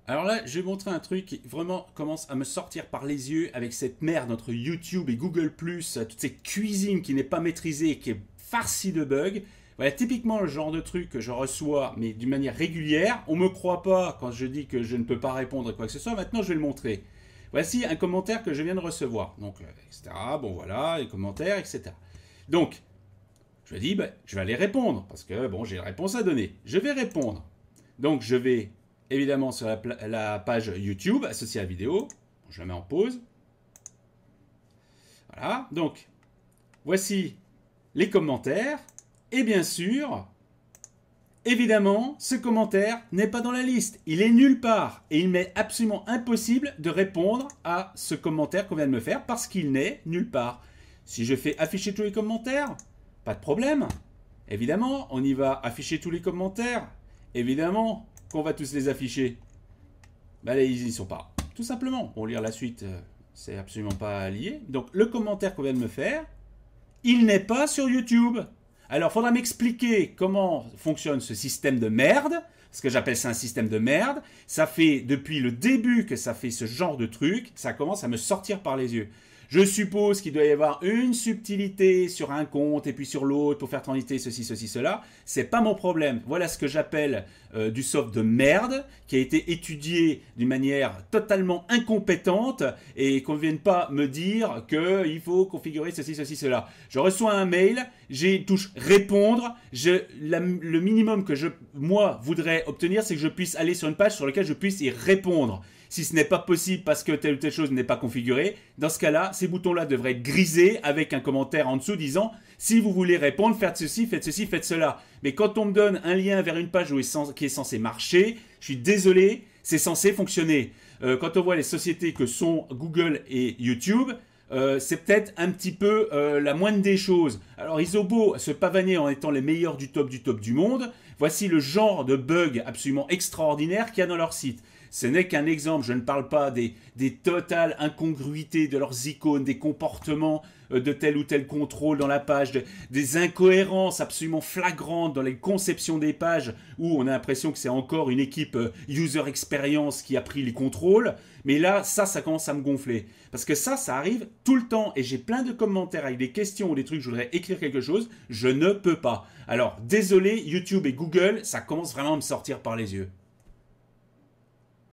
Alors là, je vais montrer un truc qui vraiment commence à me sortir par les yeux avec cette merde entre YouTube et Google+, toute cette cuisine qui n'est pas maîtrisée, qui est farcie de bugs. Voilà, typiquement le genre de truc que je reçois, mais d'une manière régulière. On me croit pas quand je dis que je ne peux pas répondre à quoi que ce soit. Maintenant, je vais le montrer. Voici un commentaire que je viens de recevoir. Donc, etc. Bon, voilà, les commentaires, etc. Donc, je dis, ben, je vais aller répondre, parce que, bon, j'ai une réponse à donner. Je vais répondre. Donc, je vais évidemment sur la page YouTube associée à la vidéo. Je la mets en pause. Voilà. Donc, voici les commentaires. Et bien sûr, évidemment, ce commentaire n'est pas dans la liste. Il est nulle part. Et il m'est absolument impossible de répondre à ce commentaire qu'on vient de me faire parce qu'il n'est nulle part. Si je fais afficher tous les commentaires, pas de problème. Évidemment, on y va afficher tous les commentaires. Évidemment qu'on va tous les afficher. Ben là, ils n'y sont pas. Tout simplement. Pour lire la suite, c'est absolument pas lié. Donc, le commentaire qu'on vient de me faire, il n'est pas sur YouTube. Alors, il faudra m'expliquer comment fonctionne ce système de merde, parce que j'appelle ça un système de merde. Ça fait depuis le début que ça fait ce genre de truc, ça commence à me sortir par les yeux. Je suppose qu'il doit y avoir une subtilité sur un compte et puis sur l'autre pour faire transiter ceci, ceci, cela. C'est pas mon problème. Voilà ce que j'appelle du soft de merde qui a été étudié d'une manière totalement incompétente et qu'on ne vienne pas me dire qu'il faut configurer ceci, ceci, cela. Je reçois un mail, j'ai touche répondre. Le minimum que moi voudrais obtenir, c'est que je puisse aller sur une page sur laquelle je puisse y répondre. Si ce n'est pas possible parce que telle ou telle chose n'est pas configurée, dans ce cas-là, ces boutons-là devraient être grisés avec un commentaire en dessous disant « Si vous voulez répondre, faites ceci, faites cela ». Mais quand on me donne un lien vers une page qui est censée marcher, je suis désolé, c'est censé fonctionner. Quand on voit les sociétés que sont Google et YouTube, c'est peut-être un petit peu la moindre des choses. Alors ils ont beau se pavaner en étant les meilleurs du top du monde, voici le genre de bug absolument extraordinaire qu'il y a dans leur site. Ce n'est qu'un exemple, je ne parle pas des totales incongruités de leurs icônes, des comportements de tel ou tel contrôle dans la page, des incohérences absolument flagrantes dans les conceptions des pages où on a l'impression que c'est encore une équipe user experience qui a pris les contrôles. Mais là, ça commence à me gonfler. Parce que ça arrive tout le temps et j'ai plein de commentaires avec des questions ou des trucs, je voudrais écrire quelque chose, je ne peux pas. Alors, désolé, YouTube et Google, ça commence vraiment à me sortir par les yeux.